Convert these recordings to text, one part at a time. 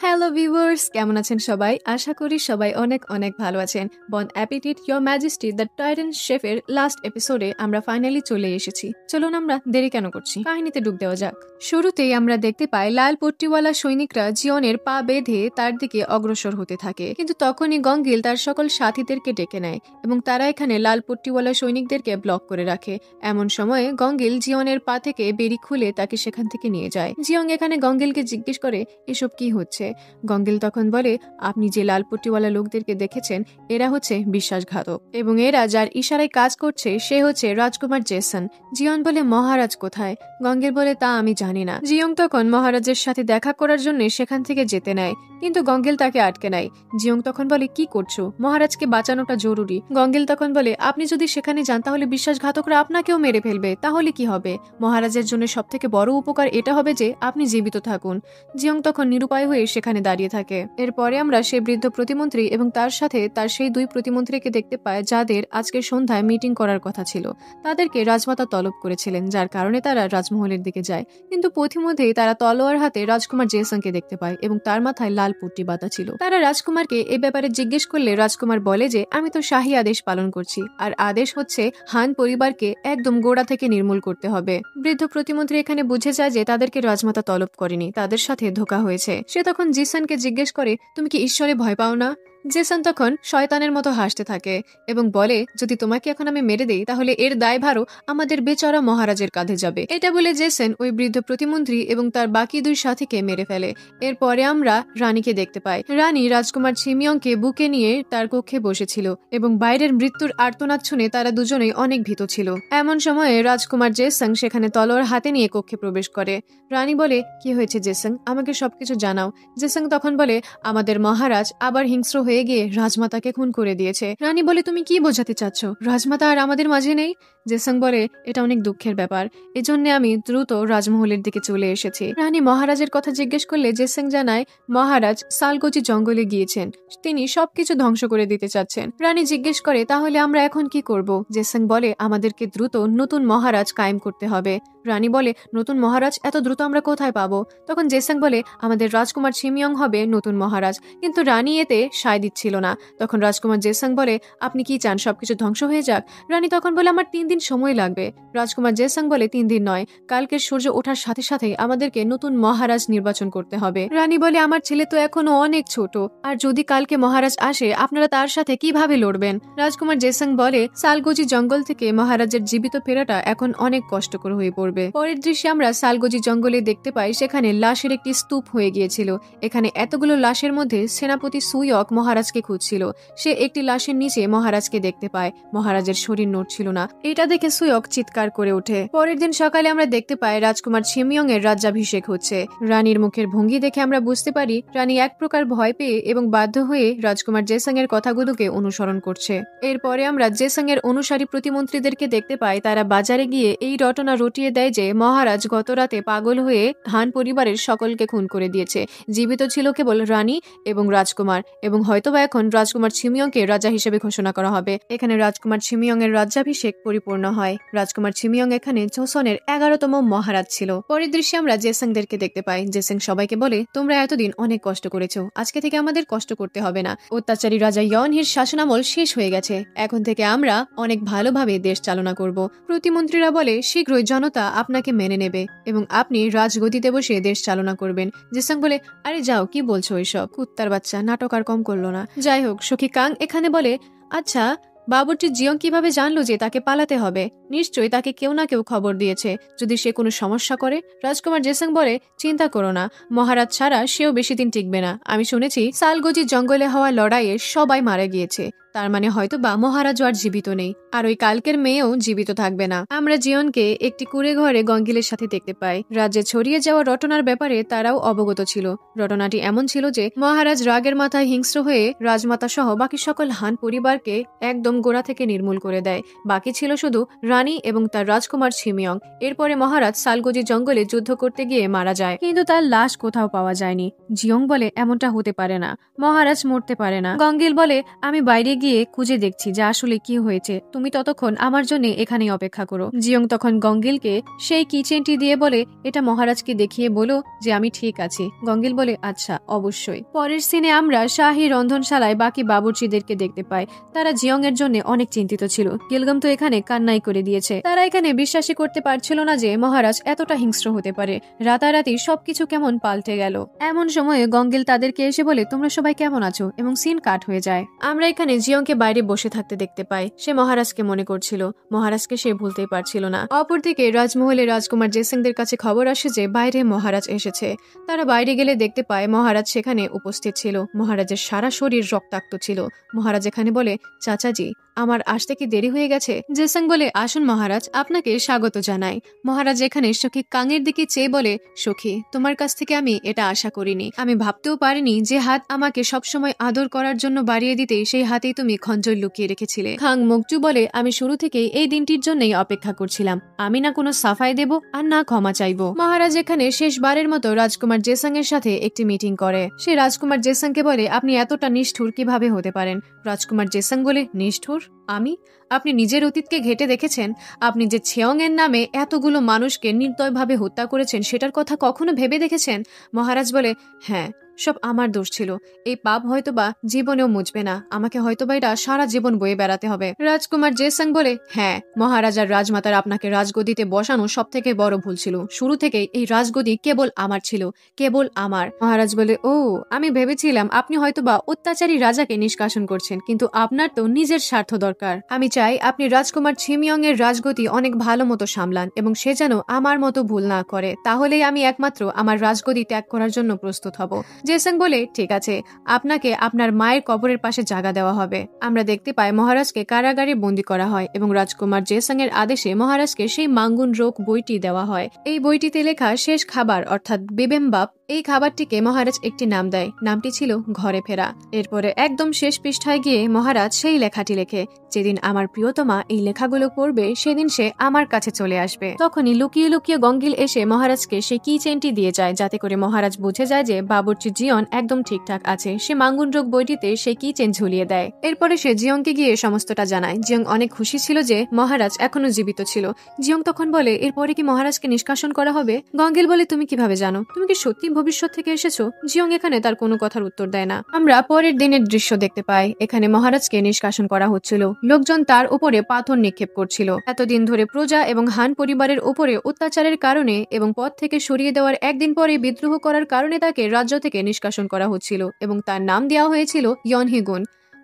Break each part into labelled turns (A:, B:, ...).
A: Hello viewers, কেমন আছেন সবাই? আশা করি সবাই অনেক অনেক ভালো আছেন। Bon appetit your majesty the Titan শেফের লাস্ট এপিসোডে আমরা ফাইনালি চলে এসেছি। চলুন আমরা দেরি কেন করছি, কাহিনীতে ডুব দেওয়া যাক। শুরুতেই আমরা দেখতে পাই লাল পট্টিওয়ালা সৈনিকরা জিয়নের পা বেঁধে তার দিকে অগ্রসর হতে থাকে, কিন্তু তখনই গঙ্গিল তার সকল সাথীদেরকে ডেকে নেয় এবং তারা এখানে লাল পট্টিওয়ালা সৈনিকদেরকে ব্লক করে রাখে। এমন সময়ে গঙ্গিল জিয়নের পা থেকে বেরি খুলে তাকে সেখান থেকে নিয়ে যায়। জিয়ং এখানে গঙ্গিলকে জিজ্ঞেস করে এসব কি হচ্ছে। গঙ্গিল তখন বলে, আপনি যে লাল পট্টিওয়ালা লোকদেরকে দেখেছেন এরা হচ্ছে বিশ্বাসঘাতক এবং এরা যার ইশারায় কাজ করছে সে হচ্ছে রাজকুমার জেসন। জিয়ন বলে, মহারাজ কোথায়? গঙ্গিল বলে, তা আমি জানি না। জিয়ং তখন মহারাজের সাথে দেখা করার জন্য সেখান থেকে যেতে নেয়, কিন্তু গঙ্গিল তাকে আটকে নেয়। জিয়ং তখন বলে, কি করছো? মহারাজকে বাঁচানোটা জরুরি। গঙ্গিল তখন বলে, আপনি যদি সেখানে যান তাহলে বিশ্বাসঘাতকরা আপনাকেও মেরে ফেলবে, তাহলে কি হবে? মহারাজের জন্য সব থেকে বড় উপকার এটা হবে যে আপনি জীবিত থাকুন। জিয়ং তখন নিরুপায় হয়ে সেখানে দাঁড়িয়ে থাকে। এরপরে আমরা সেই বৃদ্ধ প্রতিমন্ত্রী এবং তার সাথে তার সেই দুই প্রতিমন্ত্রীকে দেখতে পাই যাদের আজকে সন্ধ্যায় মিটিং করার কথা ছিল। তাদেরকে রাজমাতা তলব করেছিলেন, যার কারণে তারা রাজমহলের দিকে যায়, কিন্তু পথিমধ্যেই তারা তলোয়ার হাতে রাজকুমার জেসনকে দেখতে পায় এবং তার মাথায় লাল পট্টি বাঁধা ছিল। তারা রাজকুমারকে এ ব্যাপারে জিজ্ঞেস করলে রাজকুমার বলে যে আমি তো শাহী আদেশ পালন করছি, আর আদেশ হচ্ছে হান পরিবারকে একদম গোড়া থেকে নির্মূল করতে হবে। বৃদ্ধ প্রতিমন্ত্রী এখানে বুঝে যায় যে তাদেরকে রাজমাতা তলব করেনি, তাদের সাথে ধোঁকা হয়েছে। সে তখন জিসানকে জিজ্ঞেস করে, তুমি কি ঈশ্বরে ভয় পাও না? জেসন তখন শয়তানের মতো হাসতে থাকে এবং বলে, যদি তোমাকে এখন আমি মেরে দেই তাহলে এর দায়ভারও আমাদের বেচারা মহারাজের কাঁধে যাবে। এটা বলে জেসন ওই বৃদ্ধ প্রতিমন্ত্রী এবং তার বাকি দুই সাথীকে মেরে ফেলে। এরপরে আমরা রানীকে দেখতে পাই। রানী রাজকুমার ছিমিয়ংকে বুকে নিয়ে তার কক্ষে বসেছিল এবং বাইরের মৃত্যুর আর্তনাদ শুনে তারা দুজনেই অনেক ভীত ছিল। এমন সময়ে রাজকুমার জেসং সেখানে তলোয়ার হাতে নিয়ে কক্ষে প্রবেশ করে। রানী বলে, কি হয়েছে জেসং, আমাকে সবকিছু জানাও। জেসং তখন বলে, আমাদের মহারাজ আবার হিংস্র হয়ে গিয়ে রাজমাতাকে খুন করে দিয়েছে। রানী বলে, তুমি কি বোঝাতে চাচ্ছ? রাজমাতা আর আমাদের মাঝে নেই? জেসং বলে, এটা অনেক দুঃখের ব্যাপার, এজন্য আমি দ্রুত রাজমহলের দিকে চলে এসেছি। রানী মহারাজের কথা জিজ্ঞেস করলে জেসং জানায় মহারাজ সালগোজি জঙ্গলে গিয়েছেন, তিনি সবকিছু ধ্বংস করে দিতে চাচ্ছেন। রানী জিজ্ঞেস করে, তাহলে আমরা এখন কি করব? জেসং বলে, আমাদেরকে দ্রুত নতুন মহারাজ কায়েম করতে হবে। রানী বলে, নতুন মহারাজ এত দ্রুত আমরা কোথায় পাবো? তখন জেসং বলে, আমাদের রাজকুমার ছিমিয়ং হবে নতুন মহারাজ। কিন্তু রানী এতে সায় দিচ্ছিল না। তখন রাজকুমার জেসং বলে, আপনি কি চান সবকিছু ধ্বংস হয়ে যাক? রানী তখন বলে, আমার 3 দিন সময় লাগবে। রাজকুমার জেসং বলে, 3 দিন নয়, কালকের সূর্য ওঠার সাথে সাথে আমাদেরকে নতুন মহারাজ নির্বাচন করতে হবে। রানী বলে, আমার ছেলে তো এখনো অনেক ছোট, আর যদি কালকে মহারাজ আসে আপনারা তার সাথে কিভাবে লড়বেন? রাজকুমার জেসং বলে, সালগোজি জঙ্গল থেকে মহারাজের জীবিত ফেরাটা এখন অনেক কষ্টকর হয়ে পড়বে। পরের দৃশ্যে আমরা সালগোজি জঙ্গলে দেখতে পাই সেখানে লাশের একটি স্তূপ হয়ে গিয়েছিল। এখানে এতগুলো লাশের মধ্যে সেনাপতি সুইয়ক মহারাজকে খুঁজছিল। সে একটি লাশের নিচে মহারাজকে দেখতে পায়, মহারাজের শরীর নড়ছিল না। এটা দেখে সুইয়ক চিৎকার করে ওঠে। পরের দিন সকালে আমরা দেখতে পাই রাজকুমার ছিমিয়ং এর রাজ্যাভিষেক হচ্ছে। রানীর মুখের ভঙ্গি দেখে আমরা বুঝতে পারি রানী এক প্রকার ভয় পেয়ে এবং বাধ্য হয়ে রাজকুমার জেসং এর কথাগুলোকে অনুসরণ করছে। এরপরে আমরা জেসং এর অনুসারী প্রতিমন্ত্রীদেরকে দেখতে পাই তারা বাজারে গিয়ে এই রটনা রটিয়ে দেয় যে মহারাজ গত রাতে পাগল হয়ে হান পরিবারের সকলকে খুন করে দিয়েছে। জীবিত ছিল কেবল রানী এবং রাজকুমার, এবং হয়তোবা এখন রাজকুমার ছিমিয়ংকে রাজা হিসেবে ঘোষণা করা হবে। এখানে রাজকুমার ছিমিয়ং এর রাজ্যাভিষেক পরিপূর্ণ হয়। রাজকুমার ছিমিয়ং এখানে জোসনের 11তম মহারাজ ছিল। পরের দৃশ্যে আমরা জেসংদেরকে দেখতে পাই। জেসং সবাইকে বলে, তোমরা এতদিন অনেক কষ্ট করেছো, আজকে থেকে আমাদের কষ্ট করতে হবে না। অত্যাচারী রাজা ইয়নহির শাসনামল শেষ হয়ে গেছে, এখন থেকে আমরা অনেক ভালোভাবে দেশ চালনা করব। প্রতিমন্ত্রীরা বলে, শীঘ্রই জনতা আপনাকে মেনে নেবে এবং আপনি রাজগদিতে বসে দেশ চালনা করবেন। জেসং বলে, আরে যাও, কি বলছো এসব? কুত্তার বাচ্চা, নাটক আর কম করলো না। যাই হোক, সখী কাং এখানে বলে, আচ্ছা বাবুর্চি জিয়ং কিভাবে জানলো যে তাকে পালাতে হবে? নিশ্চয়ই তাকে কেউ না কেউ খবর দিয়েছে, যদি সে কোনো সমস্যা করে। রাজকুমার জেসং বলে, চিন্তা করো না, মহারাজ ছাড়া সেও বেশি দিন টিকবে না। আমি শুনেছি সালগোজি জঙ্গলে হওয়া লড়াইয়ে সবাই মারা গিয়েছে, তার মানে হয়তো বা মহারাজও আর জীবিত নেই, আর ওই কালকের মেয়েও জীবিত থাকবে না। আমরা জিয়নকে একটি কুঁড়ে ঘরে গঙ্গিলের সাথে দেখতে পাই। রাজ্যে ছড়িয়ে যাওয়া রটনার ব্যাপারে তারাও অবগত ছিল। রটনাটি এমন ছিল যে মহারাজ রাগের মাথায় হিংস্র হয়ে রাজমাতা সহ বাকি সকল হান পরিবারকে একদম গোড়া থেকে নির্মূল করে দেয়। বাকি ছিল শুধু রানী এবং তার রাজকুমার ছিমিয়ং। এরপরে মহারাজ সালগোজি জঙ্গলে যুদ্ধ করতে গিয়ে মারা যায়, কিন্তু তার লাশ কোথাও পাওয়া যায়নি। জিয়ং বলে, এমনটা হতে পারে না, মহারাজ মরতে পারে না। গঙ্গিল বলে, আমি বাইরে গিয়ে খুঁজে দেখছি যে আসলে কি হয়েছে, তুমি ততক্ষণ আমার জন্য এখানেই অপেক্ষা করো। জিয়ং তখন গঙ্গিলকে সেই কিচেনটি দিয়ে বলে, এটা মহারাজকে দেখিয়ে বলো যে আমি ঠিক আছি। গঙ্গিল বলে, আচ্ছা অবশ্যই। পরের সিনে আমরা শাহী রন্ধনশালায় বাকি বাবুর্চিদেরকে দেখতে পাই। তারা জিয়ং এর জন্য অনেক চিন্তিত ছিল। গিলগাম তো এখানে কান্নাই করে দিয়েছে। তারা এখানে বিশ্বাসই করতে পারছিল না যে মহারাজ এতটা হিংস্র হতে পারে। রাতারাতি সবকিছু কেমন পাল্টে গেল। এমন সময়ে গঙ্গিল তাদেরকে এসে বলে, তোমরা সবাই কেমন আছো, এবং সিন কাট হয়ে যায়। আমরা এখানে জিয়ংকে বাইরে বসে থাকতে দেখতে পাই। সে মহারাজকে মনে করছিল, মহারাজকে সে ভুলতেই পারছিল না। অপরদিকে রাজমহলে রাজকুমার জেসিংদের কাছে খবর আসে যে বাইরে মহারাজ এসেছে। তারা বাইরে গেলে দেখতে পায় মহারাজ সেখানে উপস্থিত ছিল। মহারাজের সারা শরীর রক্তাক্ত ছিল। মহারাজ এখানে বলে, চাচাজি আমার আসতে কি দেরি হয়ে গেছে? জেসং বলে, আসুন মহারাজ, আপনাকে স্বাগত জানাই। মহারাজ এখানে সখী কাঙের দিকে চেয়ে বলে, সখী তোমার কাছ থেকে আমি এটা আশা করিনি। আমি ভাবতেও পারিনি যে হাত আমাকে সবসময় আদর করার জন্য বাড়িয়ে দিতে সেই হাতেই তুমি খঞ্জর লুকিয়ে রেখেছিলে। খাং মুকজু বলে, আমি শুরু থেকেই এই দিনটির জন্যই অপেক্ষা করছিলাম। আমি না কোনো সাফাই দেব আর না ক্ষমা চাইব। মহারাজ এখানে শেষবারের মতো রাজকুমার জেসং এর সাথে একটি মিটিং করে। সে রাজকুমার জেসংকে বলে, আপনি এতটা নিষ্ঠুর কিভাবে হতে পারেন? রাজকুমার জেসং বলে, নিষ্ঠুর? আমি? আপনি নিজের অতীতকে ঘেঁটে দেখেছেন? আপনি যে ছেয়ং এর নামে এতগুলো মানুষকে নির্দয়ভাবে হত্যা করেছেন সেটার কথা কখনো ভেবে দেখেছেন? মহারাজ বলে, হ্যাঁ, সব আমার দোষ ছিল। এই পাপ হয়তোবা জীবনেও মুছবে না। আমাকে হয়তোবা এটা সারা জীবন বয়ে বেড়াতে হবে। রাজকুমার জেসং বলে, হ্যাঁ, মহারাজ আর রাজমাতার আপনাকে রাজগদিতে বসানো সব থেকে বড় ভুল ছিল। শুরু থেকেই এই রাজগদি কেবল আমার ছিল, কেবল আমার। মহারাজ বলে, ও, আমি ভেবেছিলাম আপনি হয়তোবা অত্যাচারী রাজাকে নিষ্কাশন করছেন, কিন্তু আপনার তো নিজের স্বার্থ দরকার। আমি চাই আপনি রাজকুমার ছিমিয়ং এর রাজগতি অনেক ভালো মতো সামলান এবং সে যেন আমার মতো ভুল না করে। তাহলেই আমি একমাত্র আমার রাজগদি ত্যাগ করার জন্য প্রস্তুত হব। জেসং বলে, ঠিক আছে, আপনাকে আপনার মায়ের কবরের পাশে জায়গা দেওয়া হবে। আমরা দেখতে পাই মহারাজকে কারাগারে বন্দী করা হয় এবং রাজকুমার জেসং এর আদেশে মহারাজকে সেই মাঙ্গুন রোগ বইটি দেওয়া হয়। এই বইটিতে লেখা শেষ খাবার অর্থাৎ বিবেমবাপ, এই খাবারটিকে মহারাজ একটি নাম দেয়। নামটি ছিল ঘরে ফেরা। এরপরে একদম শেষ পৃষ্ঠায় গিয়ে মহারাজ সেই লেখাটি লেখে, যেদিন আমার প্রিয়তমা এই লেখাগুলো পড়বে সেদিন সে আমার কাছে চলে আসবে। তখনই লুকিয়ে লুকিয়ে গঙ্গিল এসে মহারাজকে সেই কি চেনটি দিয়ে যায়, যাতে করে মহারাজ বুঝে যায় যে বাবুর্চি জিয়ন একদম ঠিকঠাক আছে। সে মাঙ্গুন রোগ বইটিতে সেই কি চেন ঝুলিয়ে দেয়। এরপরে সে জিয়ংকে গিয়ে সমস্তটা জানায়। জিয়ং অনেক খুশি ছিল যে মহারাজ এখনো জীবিত ছিল। জিয়ং তখন বলে, এরপরে কি মহারাজকে নিষ্কাশন করা হবে? গঙ্গিল বলে, তুমি কিভাবে জানো? তুমি কি সত্যি ভবিষ্যৎ থেকে এসেছো? জিয়ং এখানে তার কোনো কথার উত্তর দেয় না। আমরা পরের দিনের দৃশ্য দেখতে পাই। এখানে মহারাজকে নিষ্কাশন করা হচ্ছিল। লোকজন তার উপরে পাথর নিক্ষেপ করছিল। এতদিন ধরে প্রজা এবং হান পরিবারের উপরে অত্যাচারের কারণে এবং পদ থেকে সরিয়ে দেওয়ার একদিন পরে বিদ্রোহ করার কারণে তাকে রাজ্য থেকে নিষ্কাশন করা হচ্ছিল এবং তার নাম দেওয়া হয়েছিল ইয়নহিগুন।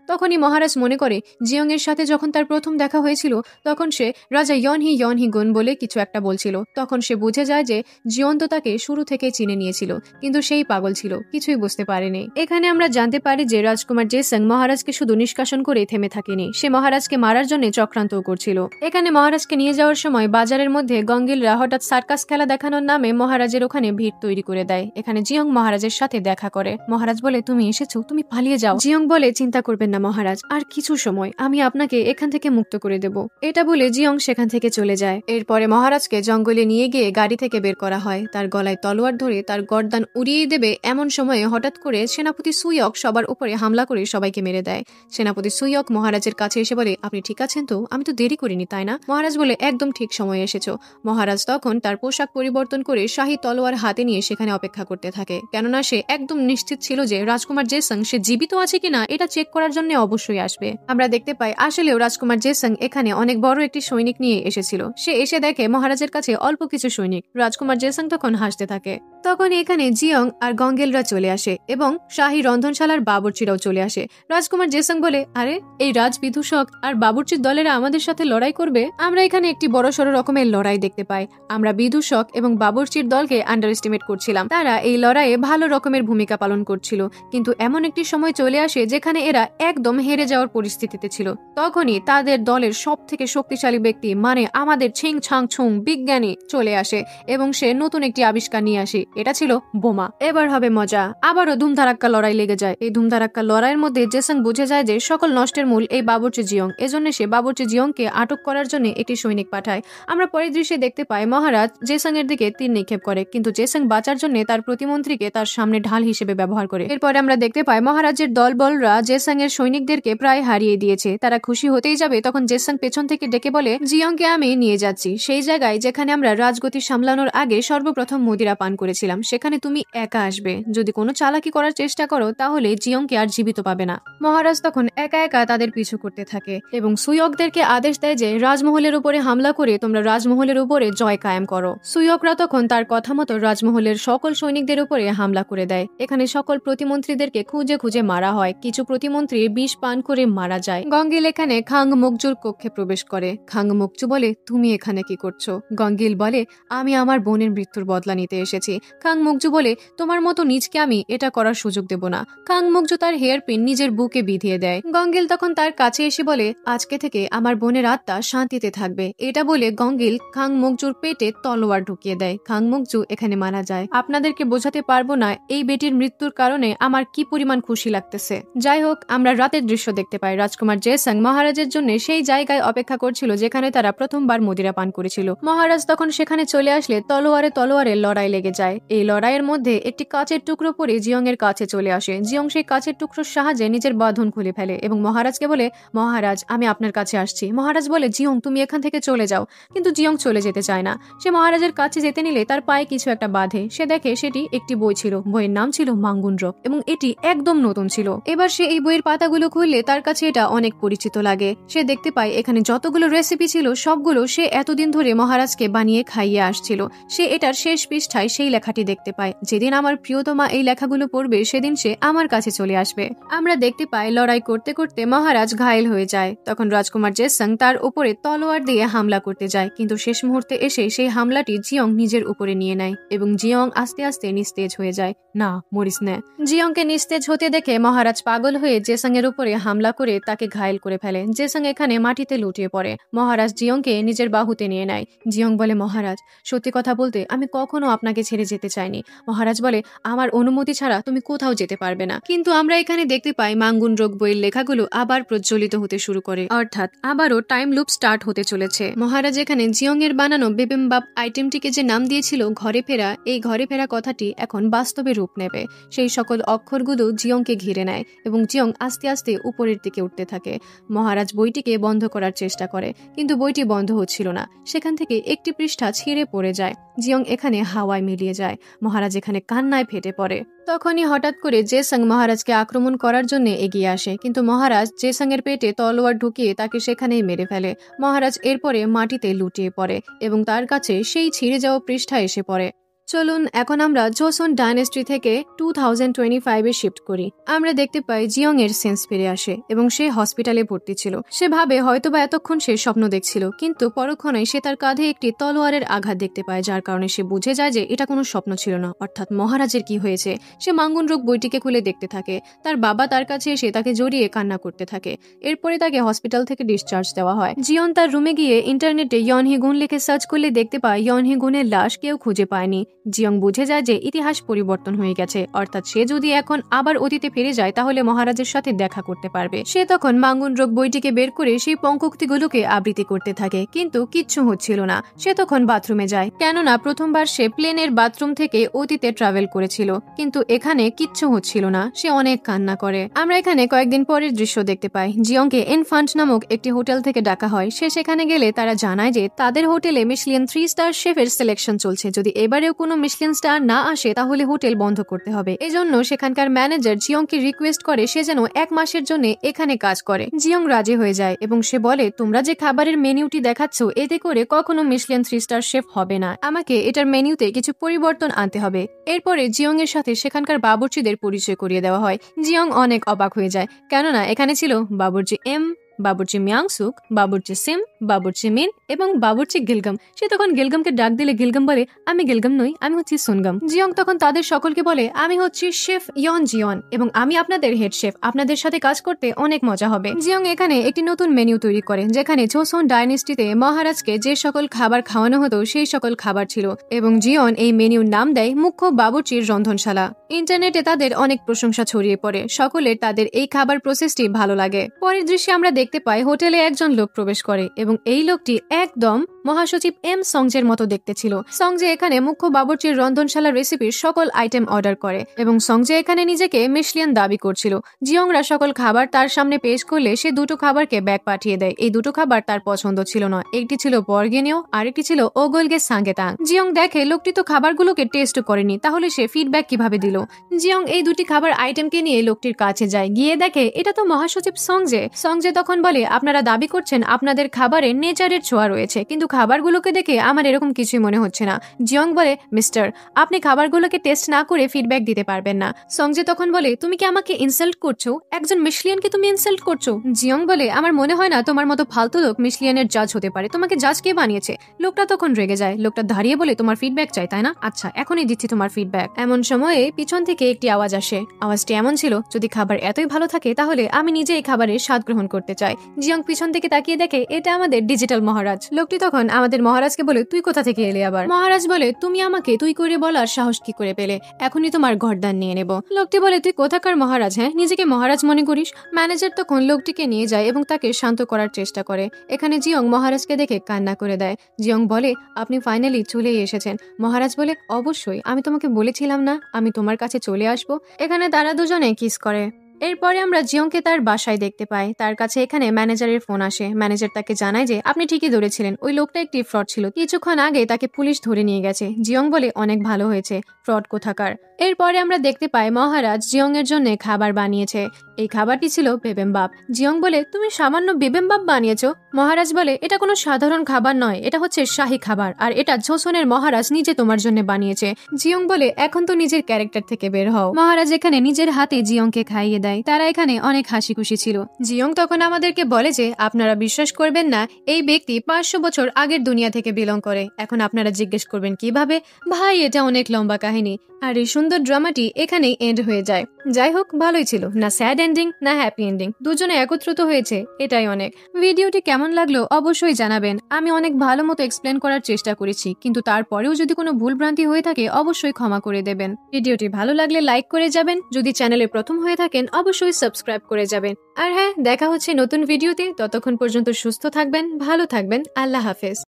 A: তখনই মহারাজ মনে করে জিয়ং এর সাথে যখন তার প্রথম দেখা হয়েছিল তখন সে রাজা ইয়নহিগুন বলে কিছু একটা বলছিল। তখন সে বুঝে যায় যে জিয়ন তো তাকে শুরু থেকে চিনে নিয়েছিল, কিন্তু সেই পাগল ছিল, কিছুই বুঝতে পারেনি। এখানে আমরা জানতে পারি যে রাজকুমার জেসং মহারাজকে শুধু নিষ্কাশন করে থেমে থাকেনি, সে মহারাজকে মারার জন্য চক্রান্তও করছিল। এখানে মহারাজকে নিয়ে যাওয়ার সময় বাজারের মধ্যে গঙ্গিলরা হঠাৎ সার্কাস খেলা দেখানোর নামে মহারাজের ওখানে ভিড় তৈরি করে দেয়। এখানে জিয়ং মহারাজের সাথে দেখা করে। মহারাজ বলে, তুমি এসেছো, তুমি পালিয়ে যাও। জিয়ং বলে, চিন্তা করবেন না মহারাজ, আর কিছু সময় আমি আপনাকে এখান থেকে মুক্ত করে দেব। এটা বলে জিয়ং সেখান থেকে চলে যায়। এরপরে মহারাজকে জঙ্গলে নিয়ে গিয়ে গাড়ি থেকে বের করা হয়। তার গলায় তলোয়ার ধরে তার গর্দান উড়িয়ে দেবে এমন সময়ে হঠাৎ করে সেনাপতি সুইয়ক সবার উপরে হামলা করে সবাইকে মেরে দেয়। সেনাপতি সুইয়ক মহারাজের কাছে এসে বলে, আপনি ঠিক আছেন তো? আমি তো দেরি করিনি, তাই না? মহারাজ বলে, একদম ঠিক সময়ে এসেছো। মহারাজ তখন তার পোশাক পরিবর্তন করে শাহী তলোয়ার হাতে নিয়ে সেখানে অপেক্ষা করতে থাকে, কেননা সে একদম নিশ্চিত ছিল যে রাজকুমার জেসং সে জীবিত আছে কিনা এটা চেক করার জন্য অবশ্যই আসবে। আমরা দেখতে পাই আসলেও রাজকুমার জেসং এখানে অনেক বড় একটি সৈনিক নিয়ে এসেছিল। সে এসে দেখে মহারাজের কাছে অল্প কিছু সৈনিক। রাজকুমার জেসং তখন হাসতে থাকে। তখন এখানে জিয়ং আর গঙ্গেলরা চলে আসে এবং শাহী রন্ধনশালার বাবুর্চিরাও চলে আসে। রাজকুমার জেসং বলে, আরে এই রাজবিদূষক আর বাবুর্চির দলেরা আমাদের সাথে লড়াই করবে? আমরা এখানে একটি বড়সড় রকমের লড়াই দেখতে পাই। আমরা বিদূষক এবং বাবুর্চির দলকে আন্ডার এস্টিমেট করছিলাম। তারা এই লড়াইয়ে ভালো রকমের ভূমিকা পালন করছিল, কিন্তু এমন একটি সময় চলে আসে যেখানে এরা একদম হেরে যাওয়ার পরিস্থিতিতে ছিল। তখনই তাদের দলের সব থেকে শক্তিশালী ব্যক্তি মানে আমাদের ছিং ছাং ছুং বিজ্ঞানী চলে আসে এবং সে নতুন একটি আবিষ্কার নিয়ে আসে। এটা ছিল বোমা। এবার হবে মজা। আবারও ধুমধারাক্কা লড়াই লেগে যায়। এই ধুমধারাক্কা লড়াইয়ের মধ্যে জেসং বুঝে যায় যে সকল নষ্টের মূল এই বাবুর্চি জিয়ং। এজন্য সে বাবুর্চি জিয়ংকে আটক করার জন্য একটি সৈনিক পাঠায়। আমরা পরের দৃশ্যে দেখতে পাই মহারাজ জেসং এর দিকে তীর নিক্ষেপ করে, কিন্তু জেসং বাঁচার জন্য তার প্রতিমন্ত্রীকে তার সামনে ঢাল হিসেবে ব্যবহার করে। এরপরে আমরা দেখতে পাই মহারাজের দলবলরা জেসং এর সৈনিকদেরকে প্রায় হারিয়ে দিয়েছে। তারা খুশি হতেই যাবে, তখন জেসন পেছন থেকে ডেকে বলে, জিয়ংকে আমি নিয়ে যাচ্ছি সেই জায়গায় যেখানে আমরা রাজগতি সামলানোর আগে সর্বপ্রথম মদিরা পান করেছিলাম। সেখানে তুমি একা আসবে। যদি কোনো চালাকি করার চেষ্টা করো তাহলে জিয়ংকে আর জীবিত পাবে না। মহারাজ তখন একা একা তাদের পিছু করতে থাকে এবং সুয়কদেরকে আদেশ দেয় যে রাজমহলের উপরে হামলা করে তোমরা রাজমহলের উপরে জয় কায়েম করো। সুয়করা তখন তার কথা মতো রাজমহলের সকল সৈনিকদের উপরে হামলা করে দেয়। এখানে সকল প্রতিমন্ত্রীদেরকে খুঁজে খুঁজে মারা হয়। কিছু প্রতিমন্ত্রী বিষ পান করে মারা যায়। গঙ্গিল এখানে খাং মুকজুর কক্ষে প্রবেশ করে। খাং মুকজু বলে, তুমি এখানে কি করছো? গঙ্গিল বলে, আমি আমার বোনের মৃত্যুর বদলা নিতে এসেছি। খাং মুকজু বলে, তোমার মতো নিজকে আমি এটা করার সুযোগ দেব না। খাং মুকজু তার হেয়ার পিন নিজের বুকে বিধিয়ে দেয়। গঙ্গিল তখন তার কাছে এসে বলে, আজকে থেকে আমার বোনের আত্মা শান্তিতে থাকবে। এটা বলে গঙ্গিল খাং মুকজুর পেটে তলোয়ার ঢুকিয়ে দেয়। খাং মুকজু এখানে মারা যায়। আপনাদেরকে বোঝাতে পারবো না এই বেটির মৃত্যুর কারণে আমার কি পরিমাণ খুশি লাগতেছে। যাই হোক, আমরা রাতের দৃশ্য দেখতে পাই। রাজকুমার জেসং মহারাজের জন্য সেই জায়গায় অপেক্ষা করছিল যেখানে তারা প্রথমবার মদিরা পান করেছিল। মহারাজ তখন সেখানে চলে আসলে তলোয়ারে তলোয়ারে লড়াই লেগে যায়। এই লড়াইয়ের মধ্যে একটি কাচের টুকরো পরে জিয়ং এর কাছে চলে আসে। জিয়ং সেই কাচের টুকরোর সাহায্যে নিজের বাঁধন খুলে ফেলে এবং মহারাজকে বলে, মহারাজ আমি আপনার কাছে আসছি। মহারাজ বলে, জিয়ং তুমি এখান থেকে চলে যাও। কিন্তু জিয়ং চলে যেতে চায় না। সে মহারাজের কাছে যেতে নিলে তার পায়ে কিছু একটা বাঁধে। সে দেখে সেটি একটি বই ছিল। বইয়ের নাম ছিল মাঙ্গুনরক এবং এটি একদম নতুন ছিল। এবার সে এই বইয়ের পাতাগুলো খুললে তার কাছে এটা অনেক পরিচিত লাগে। সে দেখতে পায় এখানে যতগুলো রেসিপি ছিল সবগুলো সে এতদিন ধরে মহারাজকে বানিয়ে খাইয়ে আসছিল। সে এটার শেষ পৃষ্ঠায় সেই লেখাটি দেখতে পায়, যেদিন আমার প্রিয়তমা এই লেখাগুলো পড়বে সেদিন সে আমার কাছে চলে আসবে। আমরা দেখতে পাই লড়াই করতে করতে মহারাজ ঘায়েল হয়ে যায়। তখন রাজকুমার জেসং তার উপরে তলোয়ার দিয়ে হামলা করতে যায়, কিন্তু শেষ মুহূর্তে এসে সেই হামলাটি জিয়ং নিজের উপরে নিয়ে নেয় এবং জিয়ং আস্তে আস্তে নিস্তেজ হয়ে যায়। না, মরিস না। জিয়ংকে নিস্তেজ হতে দেখে মহারাজ পাগল হয়ে জেসং এর উপরে হামলা করে তাকে ঘায়েল করে ফেলে। জেসং এখানে মাটিতে লুটিয়ে পড়ে। মহারাজ জিয়ংকে নিজের বাহুতে নিয়ে নেয়। জিয়ং বলে, মহারাজ সত্যি কথা বলতে আমি কখনো আপনাকে ছেড়ে যেতে চাইনি। মহারাজ বলে, আমার অনুমতি ছাড়া তুমি কোথাও যেতে পারবে না। কিন্তু আমরা এখানে দেখতে পাই মাঙ্গুনরক বইয়ের লেখাগুলো আবার প্রজ্বলিত হতে শুরু করে, অর্থাৎ আবারও টাইম লুপ স্টার্ট হতে চলেছে। মহারাজ এখানে জিয়ং এর বানানো বিবিম্বাপ আইটেমটিকে যে নাম দিয়েছিল ঘরে ফেরা, এই ঘরে ফেরা কথাটি এখন বাস্তবে রূপ নেবে। সেই সকল অক্ষরগুলো জিয়ংকে ঘিরে নেয় এবং জিয়ং আস্তে আস্তে উপরের দিকে উঠতে থাকে। মহারাজ বইটিকে বন্ধ করার চেষ্টা করে, কিন্তু বইটি বন্ধ হচ্ছিল না। সেখান থেকে একটি পৃষ্ঠা ছিঁড়ে পড়ে যায়। জিয়ং এখানে হাওয়ায় মিলিয়ে যায়। মহারাজ এখানে কান্নায় ফেটে পড়ে। তখনই হঠাৎ করে জেসং মহারাজকে আক্রমণ করার জন্য এগিয়ে আসে, কিন্তু মহারাজ জেসং এর পেটে তলোয়ার ঢুকিয়ে তাকে সেখানেই মেরে ফেলে। মহারাজ এরপরে মাটিতে লুটিয়ে পড়ে এবং তার কাছে সেই ছিঁড়ে যাওয়া পৃষ্ঠা এসে পড়ে। চলুন এখন আমরা জোসন ডাইনেস্টি থেকে 2025-এ শিফট করি। আমরা দেখতে পাই জিয়ং এর সেন্স ফিরে আসে এবং সে হসপিটালে ভর্তি ছিল। সে ভাবে হয়তোবা এতক্ষণ সে স্বপ্ন দেখছিল, কিন্তু পরক্ষণে সে তার কাঁধে একটি তলোয়ারের আঘাত দেখতে পায়, যার কারণে সে বুঝে যায় যে এটা কোনো স্বপ্ন ছিল না, অর্থাৎ মহারাজের কি হয়েছে। সে মাঙ্গুনরক বইটিকে খুলে দেখতে থাকে। তার বাবা তার কাছে এসে তাকে জড়িয়ে কান্না করতে থাকে। এরপরে তাকে হসপিটাল থেকে ডিসচার্জ দেওয়া হয়। জিয়ন তার রুমে গিয়ে ইন্টারনেটে ইয়নহি গুন লিখে সার্চ করলে দেখতে পায় ইয়নহি গুনের লাশ কেউ খুঁজে পায়নি। জিয়ং বুঝে যায় যে ইতিহাস পরিবর্তন হয়ে গেছে, অর্থাৎ সে যদি এখন আবার অতীতে ফিরে যায় তাহলে মহারাজের সাথে দেখা করতে পারবে। সে তখন মাঙ্গুনরক বইটিকে বের করে সেই পঙ্কোক্তিগুলোকে আবৃত্তি করতে থাকে, কিন্তু কিচ্ছু হচ্ছিল না। সে তখন বাথরুমে যায়, কেননা প্রথমবার সে প্লেনের বাথরুম থেকে অতীতে ট্রাভেল করেছিল, কিন্তু এখানে কিচ্ছু হচ্ছিল না। সে অনেক কান্না করে। আমরা এখানে কয়েকদিন পরের দৃশ্য দেখতে পাই। জিয়ংকে ইনফান্ট নামক একটি হোটেল থেকে ডাকা হয়। সে সেখানে গেলে তারা জানায় যে তাদের হোটেলে মিশলিয়ান 3 স্টার শেফের সিলেকশন চলছে। যদি এবারেও কোনো মিশলিয়ান স্টার না আসে তাহলে হোটেল বন্ধ করতে হবে। এজন্য সেখানকার ম্যানেজার জিয়ংকে রিকোয়েস্ট করে সে যেন 1 মাসের জন্য এখানে কাজ করে। জিয়ং রাজি হয়ে যায় এবং সে বলে, তোমরা যে খাবারের মেনুটি দেখাচ্ছ এতে করে কখনো মিশলিয়ান 3 স্টার শেফ হবে না। আমাকে এটার মেনুতে কিছু পরিবর্তন আনতে হবে। এরপরে জিয়ং এর সাথে সেখানকার বাবুর্চিদের পরিচয় করিয়ে দেওয়া হয়। জিয়ং অনেক অবাক হয়ে যায়, কেননা এখানে ছিল বাবুর্চি এম, বাবুর্চি মিয়াংসুক, বাবুর্চি সিম, বাবুর্চি মিন এবং বাবুর্চি গিলগাম। সে তখন গিলগামকে ডাক দিলে গিলগাম বলে, আমি গিলগাম নই, আমি হচ্ছি সুনগাম। জিয়ং তখন তাদের সকলকে বলে, আমি হচ্ছি শেফ ইয়ন জিয়ন এবং আমি আপনাদের হেড শেফ। আপনাদের সাথে কাজ করতে অনেক মজা হবে। জিয়ং এখানে একটি নতুন মেনু তৈরি করে, যেখানে জোসন ডাইনেস্টিতে মহারাজকে যে সকল খাবার খাওয়ানো হতো সেই সকল খাবার ছিল এবং জিয়ন এই মেনুর নাম দেয় মুখ্য বাবুর্চির রন্ধনশালা। ইন্টারনেটে তাদের অনেক প্রশংসা ছড়িয়ে পড়ে। সকলের তাদের এই খাবার প্রসেসটি ভালো লাগে। পরের দৃশ্যে আমরা দেখতে পাই হোটেলে একজন লোক প্রবেশ করে এবং এই লোকটি একদম মহাসচিব এম সংজের মতো দেখতে ছিল। সংজে এখানে মুখ্য বাবুর্চির রন্ধনশালা রেসিপির সকল আইটেম অর্ডার করে এবং সংজে এখানে নিজেকে মিশলিয়ান দাবি করছিল। জিয়ংরা সকল খাবার তার সামনে পেশ করলে সে দুটো খাবারকে ব্যাক পাঠিয়ে দেয়। এই দুটো খাবার তার পছন্দ ছিল না, একটি ছিল বর্গেনীয় আর একটি ছিল ওগলগে সাঙ্গেতাং। জিয়ং দেখে লোকটি তো খাবারগুলোকে টেস্ট করেনি, তাহলে সে ফিডব্যাক কিভাবে দিল। জিয়ং এই দুটি খাবার আইটেমকে নিয়ে লোকটির কাছে যায়, গিয়ে দেখে এটা তো মহাসচিব সংজে। সংজে তখন বলে, আপনারা দাবি করছেন আপনাদের খাবারে নেচারের ছোঁয়া রয়েছে, কিন্তু খাবারগুলোকে দেখে আমার এরকম কিছুই মনে হচ্ছে না। জিয়ং বলে, মিস্টার, আপনি খাবারগুলোকে টেস্ট না করে ফিডব্যাক দিতে পারবেন না। সংজে তখন বলে, তুমি কি আমাকে ইনসাল্ট করছো? একজন মিশলিয়ানকে তুমি ইনসাল্ট করছো? জিয়ং বলে, আমার মনে হয় না তোমার মতো ফালতু লোক মিশলিয়ানের জাজ হতে পারে, তোমাকে জাজ কে বানিয়েছে? লোকটা তখন রেগে যায়। লোকটা দাঁড়িয়ে বলে, তোমার ফিডব্যাক চাই তাই না? আচ্ছা, এখনই দিচ্ছি তোমার ফিডব্যাক। এমন সময়ে পিছন থেকে একটি আওয়াজ আসে। আওয়াজটি এমন ছিল, যদি খাবার এতই ভালো থাকে তাহলে আমি নিজে এই খাবারের স্বাদ গ্রহণ করতে চাই। জিয়ং পিছন থেকে তাকিয়ে দেখে এটা আমাদের ডিজিটাল মহারাজ। লোকটি তখন আমাদের মহারাজকে বলে, তুই কোথা থেকে এলে আবার? মহারাজ বলে, তুমি আমাকে তুই করে বলার সাহস কি করে পেলে? এখনই তোমার গর্দান নিয়ে নেব। লোকটি বলে, তুই কোথাকার মহারাজ? হ্যাঁ, নিজেকে মহারাজ মনে করিস? ম্যানেজার তখন লোকটিকে নিয়ে যায় এবং তাকে শান্ত করার চেষ্টা করে। এখানে জিয়ং মহারাজকে দেখে কান্না করে দেয়। জিয়ং বলে, আপনি ফাইনালি চলেই এসেছেন। মহারাজ বলে, অবশ্যই, আমি তোমাকে বলেছিলাম না আমি তোমার কাছে চলে আসবো। এখানে তারা দুজনে কিস করে। এরপরে আমরা জিয়ংকে তার বাসায় দেখতে পাই। তার কাছে এখানে ম্যানেজারের ফোন আসে। ম্যানেজার তাকে জানায় যে আপনি ঠিকই ধরেছিলেন, ওই লোকটা একটি ফ্রড ছিল, কিছুক্ষণ আগে তাকে পুলিশ ধরে নিয়ে গেছে। জিয়ং বলে, অনেক ভালো হয়েছে, ফ্রড কোথাকার। এরপরে আমরা দেখতে পাই মহারাজ জিয়ং এর জন্য খাবার বানিয়েছে। এই খাবারটি ছিল বেবেম্বাপ। জিয়ং বলে, তুমি সামান্য বেবেম্বাপ বানিয়েছো? মহারাজ বলে, এটা কোনো সাধারণ খাবার নয়, এটা হচ্ছে শাহী খাবার, আর এটা জোসনের মহারাজ নিজে তোমার জন্য বানিয়েছে। জিয়ং বলে, এখন তো নিজের ক্যারেক্টার থেকে বের হও। মহারাজ এখানে নিজের হাতে জিয়ংকে খাইয়ে দেয়। তারা এখানে অনেক হাসি খুশি ছিল। জিয়ং তখন আমাদেরকে বলে যে আপনারা বিশ্বাস করবেন না, এই ব্যক্তি 500 বছর আগের দুনিয়া থেকে বিলং করে। এখন আপনারা জিজ্ঞেস করবেন কিভাবে? ভাই, এটা অনেক লম্বা কাহিনী, আর এই সুন্দর ড্রামাটি এখানেই এন্ড হয়ে যায়। যাই হোক, ভালোই ছিল, না স্যাড এন্ডিং না হ্যাপি এন্ডিং, দুজনে একত্রিত হয়েছে, এটাই অনেক। ভিডিওটি কেমন লাগলো অবশ্যই জানাবেন। আমি অনেক ভালো মতো এক্সপ্লেন করার চেষ্টা করেছি, কিন্তু তারপরেও যদি কোনো ভুলভ্রান্তি হয়ে থাকে অবশ্যই ক্ষমা করে দেবেন। ভিডিওটি ভালো লাগলে লাইক করে যাবেন, যদি চ্যানেলে প্রথম হয়ে থাকেন অবশ্যই সাবস্ক্রাইব করে যাবেন। আর হ্যাঁ, দেখা হচ্ছে নতুন ভিডিওতে। ততক্ষণ পর্যন্ত সুস্থ থাকবেন, ভালো থাকবেন, আল্লাহ হাফেজ।